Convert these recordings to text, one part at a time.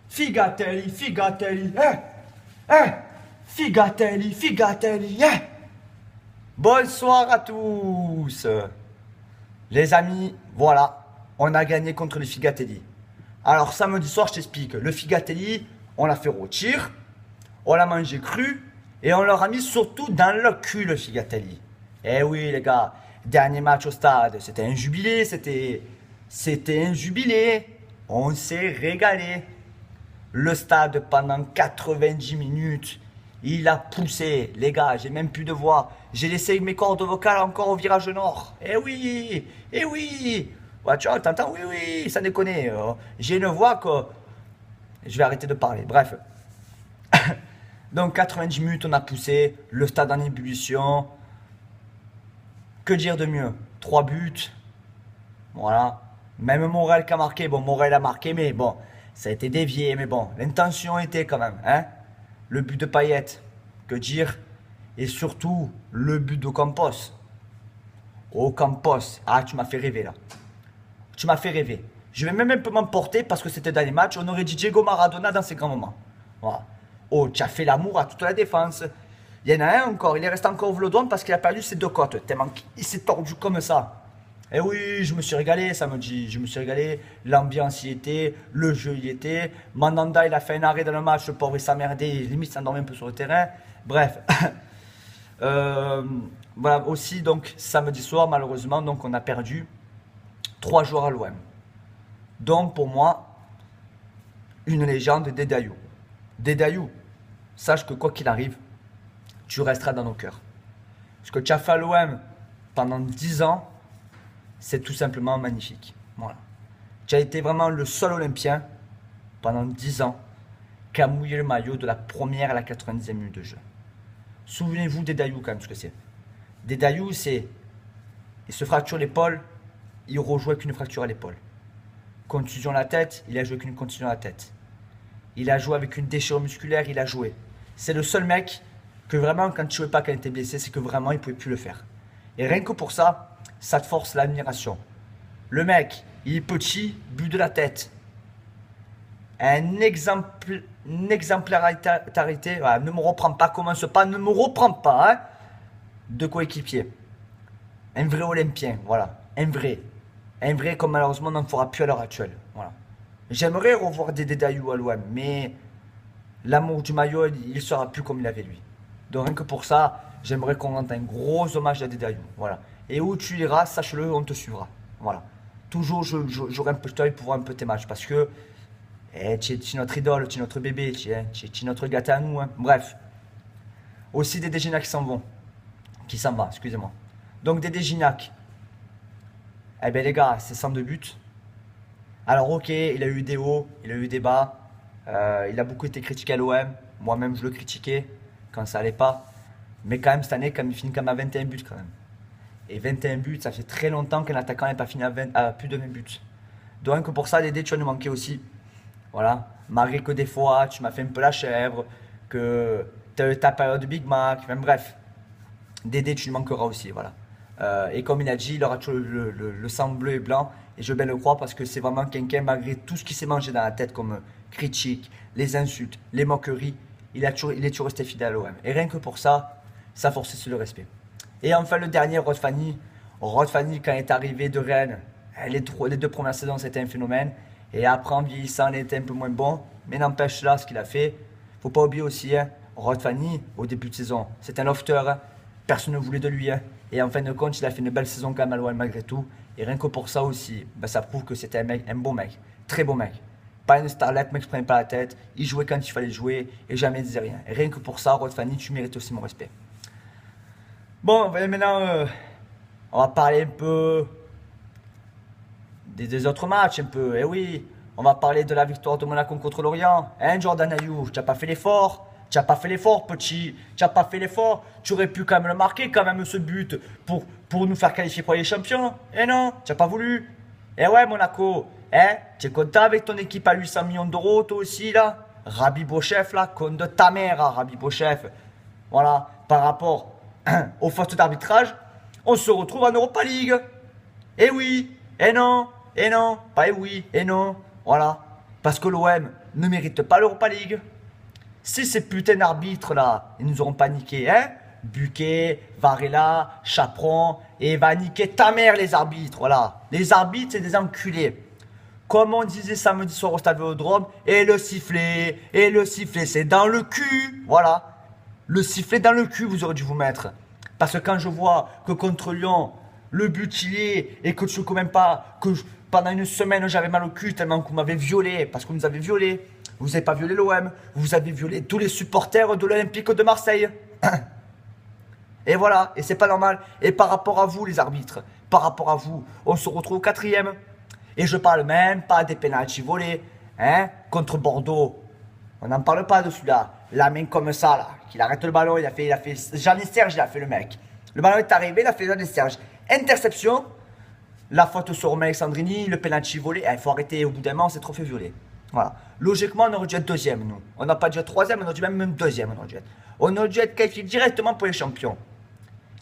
Figatelli, Figatelli, Figatelli, Figatelli, Bonsoir à tous. Les amis, voilà, on a gagné contre les Figatelli. Alors samedi soir, je t'explique, le Figatelli, on l'a fait rôtir, on l'a mangé cru, et on leur a mis surtout dans le cul le Figatelli. Eh oui les gars, dernier match au stade, c'était un jubilé, c'était un jubilé. On s'est régalé. Le stade pendant 90 minutes, il a poussé. Les gars, j'ai même plus de voix. J'ai laissé mes cordes vocales encore au virage nord. Eh oui, eh oui. Ouais, tu vois, t'entends, oui, oui, ça déconne. J'ai une voix que... Je vais arrêter de parler, bref. Donc 90 minutes, on a poussé. Le stade en ébullition. Que dire de mieux? 3 buts. Voilà. Même Morel qui a marqué. Bon, Morel a marqué, mais bon, ça a été dévié. Mais bon, l'intention était quand même. Hein, le but de Payet. Que dire? Et surtout, le but de Campos. Oh, Campos. Ah, tu m'as fait rêver là. Tu m'as fait rêver. Je vais même un peu m'emporter parce que c'était dans les matchs. On aurait dit Diego Maradona dans ses grands moments. Voilà. Oh, tu as fait l'amour à toute la défense. Il y en a un encore. Il est resté encore Vlodon parce qu'il a perdu ses 2 côtes. Tellement qu'il s'est tordu comme ça. Et oui, je me suis régalé samedi, je me suis régalé, l'ambiance y était, le jeu y était, Mandanda il a fait un arrêt dans le match, le pauvre il s'est emmerdé, limite s'endormait un peu sur le terrain, bref. Voilà, aussi donc samedi soir malheureusement donc on a perdu 3 joueurs à l'OM. Donc pour moi, une légende, Dédayou. Dédayou, sache que quoi qu'il arrive, tu resteras dans nos cœurs. Ce que tu as fait à l'OM pendant 10 ans, c'est tout simplement magnifique. Voilà. Tu as été vraiment le seul Olympien pendant 10 ans qui a mouillé le maillot de la première à la 90e minute de jeu. Souvenez-vous des Dédayou quand même ce que c'est. Dédayou, c'est... Il se fracture l'épaule, il rejoue avec une fracture à l'épaule. Contusion à la tête, il a joué avec une contusion à la tête. Il a joué avec une déchirure musculaire, il a joué. C'est le seul mec que vraiment quand tu ne jouais pas quand il était blessé, c'est que vraiment il ne pouvait plus le faire. Et rien que pour ça, ça te force l'admiration. Le mec, il est petit, but de la tête. Une exemplarité, voilà, ne me reprends pas, commence pas, ne me reprends pas, hein, de coéquipier. Un vrai Olympien, voilà, un vrai. Un vrai comme malheureusement on n'en fera plus à l'heure actuelle. Voilà. J'aimerais revoir des Dédayou à l'OM, mais l'amour du maillot, il ne sera plus comme il avait lui. Donc rien que pour ça, j'aimerais qu'on rende un gros hommage à Dédayou, voilà. Et où tu iras, sache-le, on te suivra. Voilà. Toujours, j'aurai un peu d'œil pour voir un peu tes matchs. Parce que tu es notre idole, tu es notre bébé, tu es notre gâteau à nous. Hein. Bref. Aussi Dédé Gignac qui s'en va, excusez-moi. Donc Dédé Gignac. Eh bien les gars, c'est 102 buts. Alors ok, il a eu des hauts, il a eu des bas. Il a beaucoup été critiqué à l'OM. Moi-même, je le critiquais quand ça allait pas. Mais quand même, cette année, il finit quand même à 21 buts quand même. Et 21 buts, ça fait très longtemps qu'un attaquant n'est pas fini à plus de 20 buts. Donc pour ça, Dédé, tu vas nous manquer aussi. Voilà. Malgré que des fois, tu m'as fait un peu la chèvre, que tu as eu ta période de Big Mac, même bref. Dédé, tu nous manqueras aussi, voilà. Et comme il a dit, il aura toujours le sang bleu et blanc. Et je veux bien le croire parce que c'est vraiment quelqu'un, malgré tout ce qui s'est mangé dans la tête comme critiques, les insultes, les moqueries, il est toujours resté fidèle à l'OM. Et rien que pour ça, ça forçait sur le respect. Et enfin le dernier, Rod Fanny. Rod Fanny, quand il est arrivé de Rennes, les 2 premières saisons c'était un phénomène. Et après en vieillissant, il était un peu moins bon. Mais n'empêche là ce qu'il a fait. Faut pas oublier aussi, hein, Rod Fanny, au début de saison, c'est un lofter. Hein, personne ne voulait de lui. Hein, et en fin de compte, il a fait une belle saison quand même à l'OM malgré tout. Et rien que pour ça aussi, ben, ça prouve que c'était un bon mec. Très bon mec. Pas une starlette, mec, je prenais pas la tête. Il jouait quand il fallait jouer et jamais il disait rien. Et rien que pour ça, Rod Fanny, tu mérites aussi mon respect. Bon, maintenant, on va parler un peu des autres matchs, un peu. Eh oui, on va parler de la victoire de Monaco contre l'Orient. Hein, Jordan Ayew, tu n'as pas fait l'effort. Tu n'as pas fait l'effort, petit. Tu n'as pas fait l'effort. Tu aurais pu quand même le marquer, quand même, ce but, pour nous faire qualifier pour les champions. Eh non, tu n'as pas voulu. Eh ouais, Monaco. Hein, tu es content avec ton équipe à 800 millions d'euros, toi aussi, là. Rabi Bochef, là, con de ta mère, hein, Rabi Bochef. Voilà, par rapport au poste d'arbitrage, on se retrouve en Europa League. Eh oui, eh non, pas eh oui, eh non. Voilà. Parce que l'OM, ne méritent pas l'Europa League. Si ces putains d'arbitres là, ils nous auront pas niqué, hein, Buquet, Varela, Chaperon, et va niquer ta mère les arbitres, voilà. Les arbitres, c'est des enculés. Comme on disait samedi soir au stade Vélodrome, et le sifflet, c'est dans le cul, voilà. Le sifflet dans le cul, vous aurez dû vous mettre. Parce que quand je vois que contre Lyon, le but il est, et que je ne sais même pas, que pendant une semaine j'avais mal au cul tellement que vous m'avez violé, parce que vous nous avez violé. Vous n'avez pas violé l'OM, vous avez violé tous les supporters de l'Olympique de Marseille. Et voilà, et c'est pas normal. Et par rapport à vous, les arbitres, par rapport à vous, on se retrouve au 4e. Et je parle même pas des pénaltys volés, hein, contre Bordeaux. On n'en parle pas de celui-là. La main comme ça, là, qu'il arrête le ballon, il a fait Jean et Serge, il a fait le mec. Le ballon est arrivé, il a fait Jean et Serge. Interception, la faute sur Romain Alexandrini, le pénalty volé. Il faut arrêter au bout d'un moment, c'est trop fait violer. Voilà. Logiquement, on aurait dû être deuxième, nous. On n'a pas dû être troisième, on aurait dû même deuxième. On aurait dû être qualifié directement pour les champions.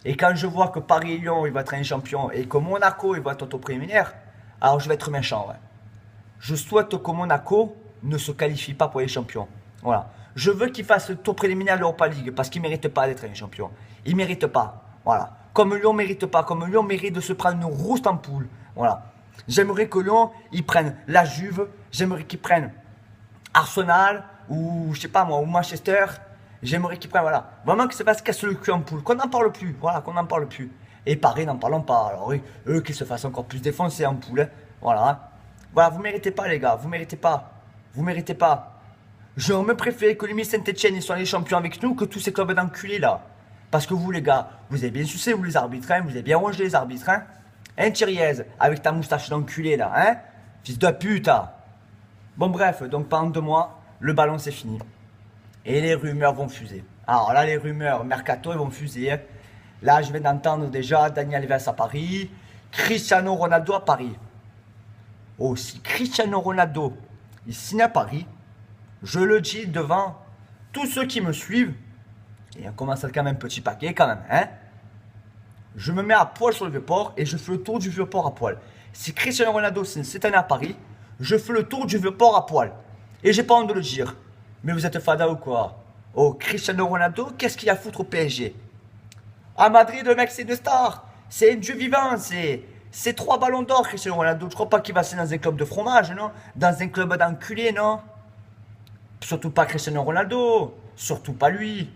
Et quand je vois que Paris et Lyon, ils vont être un champion, et que Monaco, ils vont être au préliminaire, alors je vais être méchant, ouais. Je souhaite que Monaco ne se qualifie pas pour les champions. Voilà. Je veux qu'ils fassent le tour préliminaire de l'Europa League, parce qu'ils ne méritent pas d'être un champion. Ils ne méritent pas. Voilà. Comme Lyon ne mérite pas, comme Lyon mérite de se prendre une rouste en poule. Voilà. J'aimerais que Lyon, ils prennent la Juve, j'aimerais qu'ils prennent Arsenal, ou je sais pas moi, ou Manchester. J'aimerais qu'ils prennent, voilà. Vraiment que ça va se casser le cul en poule, qu'on n'en parle plus, voilà, qu'on n'en parle plus. Et Paris, n'en parlons pas. Alors oui, eux qu'ils se fassent encore plus défoncer en poule, hein. Voilà. Hein. Voilà, vous méritez pas les gars, vous méritez pas. Vous méritez pas. J'aurais même préféré que les Saint-Etienne ils soient les champions avec nous que tous ces clubs d'enculés là. Parce que vous les gars, vous avez bien sucé vous les arbitres, hein, vous avez bien rongé les arbitres, hein. Hein Thiriez, avec ta moustache d'enculé là, hein. Fils de pute. Hein. Bon bref, donc pendant 2 mois, le ballon c'est fini. Et les rumeurs vont fuser. Alors là, les rumeurs, Mercato, ils vont fuser. Hein. Là, je viens d'entendre déjà Daniel Alves à Paris, Cristiano Ronaldo à Paris. Oh, si Cristiano Ronaldo, il signe à Paris, je le dis devant tous ceux qui me suivent, et on commence à quand même un petit paquet quand même, hein. Je me mets à poil sur le Vieux-Port et je fais le tour du Vieux-Port à poil. Si Cristiano Ronaldo signe cette année à Paris, je fais le tour du Vieux-Port à poil. Et j'ai pas honte de le dire. Mais vous êtes fada ou quoi? Oh, Cristiano Ronaldo, qu'est-ce qu'il y a à foutre au PSG? À Madrid, le mec, c'est une star. C'est un dieu vivant. C'est 3 ballons d'or, Cristiano Ronaldo. Je crois pas qu'il va signer dans un club de fromage, non? Dans un club d'enculé, non? Surtout pas Cristiano Ronaldo. Surtout pas lui.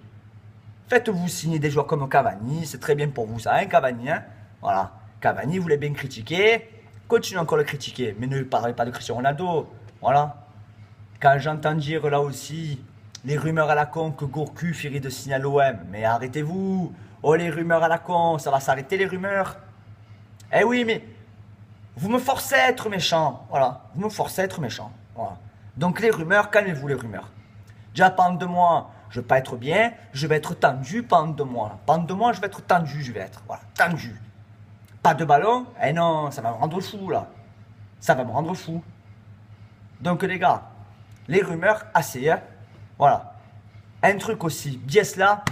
Faites-vous signer des joueurs comme Cavani. C'est très bien pour vous, ça, hein, Cavani, hein? Voilà. Cavani, vous l'avez bien critiqué. Continuez encore à le critiquer. Mais ne parlez pas de Cristiano Ronaldo. Voilà. Quand j'entends dire là aussi les rumeurs à la con que Gourcuff irait de signer à l'OM, mais arrêtez-vous. Oh, les rumeurs à la con, ça va s'arrêter les rumeurs. Eh oui, mais vous me forcez à être méchant. Voilà, vous me forcez à être méchant. Voilà. Donc les rumeurs, calmez-vous les rumeurs. Déjà pendant 2 mois, je vais pas être bien, je vais être tendu pendant 2 mois. Pendant 2 mois, je vais être tendu, je vais être. Voilà, tendu. Pas de ballon, eh non, ça va me rendre fou là. Ça va me rendre fou. Donc les gars, les rumeurs, assez, hein. Voilà. Un truc aussi, Biesla,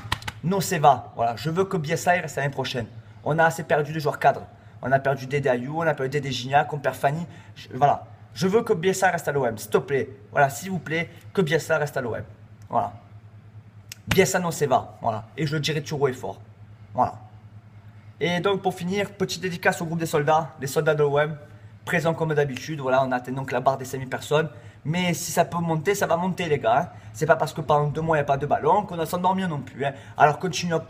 non c'est va. Voilà, je veux que Biesla reste l'année prochaine. On a assez perdu de joueurs cadres. On a perdu Dédé Ayou, on a perdu Dédé Gignac, on perd Fanny. Voilà. Je veux que Biesla reste à l'OM, s'il te plaît. Voilà, s'il vous plaît, que Biesla reste à l'OM. Voilà. Biesla non c'est va. Voilà. Et je le dirai tout haut et fort. Voilà. Et donc pour finir, petite dédicace au groupe des soldats, les soldats de l'OM. Présent comme d'habitude. Voilà, on atteint donc la barre des 5000 personnes. Mais si ça peut monter, ça va monter les gars. Hein. C'est pas parce que pendant 2 mois il n'y a pas de ballon qu'on va s'endormir non plus. Hein. Alors continuez à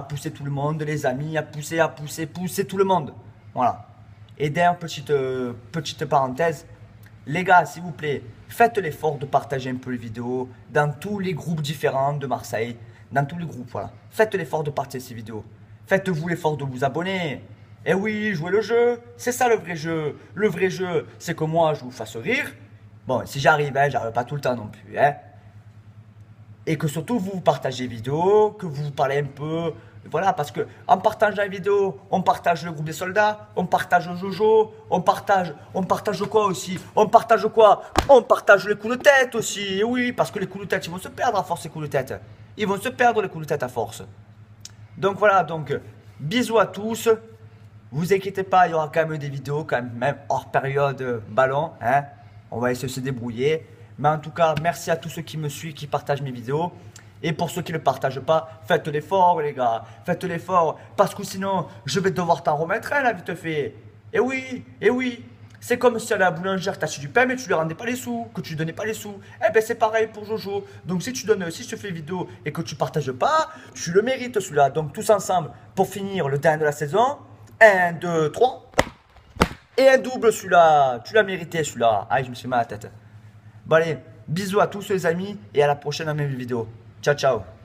pousser tout le monde, les amis, à pousser tout le monde. Voilà. Et d'ailleurs, petite parenthèse, les gars, s'il vous plaît, faites l'effort de partager un peu les vidéos dans tous les groupes différents de Marseille. Dans tous les groupes, voilà. Faites l'effort de partager ces vidéos. Faites-vous l'effort de vous abonner. Eh oui, jouez le jeu, c'est ça le vrai jeu. Le vrai jeu, c'est que moi, je vous fasse rire. Bon, si j'arrive, hein, j'arrive pas tout le temps non plus. Hein. Et que surtout, vous partagez les vidéos, que vous parlez un peu. Voilà, parce que en partageant la vidéo, on partage le groupe des soldats, on partage Jojo, on partage quoi aussi? On partage quoi? On partage les coups de tête aussi. Oui, parce que les coups de tête, ils vont se perdre à force, les coups de tête. Ils vont se perdre les coups de tête à force. Donc voilà, donc bisous à tous. Vous inquiétez pas, il y aura quand même des vidéos, quand même hors période ballon. Hein. On va essayer de se débrouiller. Mais en tout cas, merci à tous ceux qui me suivent, qui partagent mes vidéos. Et pour ceux qui ne le partagent pas, faites l'effort les gars, faites l'effort. Parce que sinon, je vais devoir t'en remettre un là, vite fait. Et oui. C'est comme si à la boulangère, tu acheté du pain mais tu lui rendais pas les sous, que tu lui donnais pas les sous. Eh ben c'est pareil pour Jojo. Donc si je te fais vidéo et que tu partages pas, tu le mérites celui-là. Donc tous ensemble, pour finir le dernier de la saison, 1, 2, 3. Et un double celui-là. Tu l'as mérité celui-là. Aïe, je me suis mal à la tête. Bon allez, bisous à tous les amis et à la prochaine dans mes vidéos. Ciao, ciao.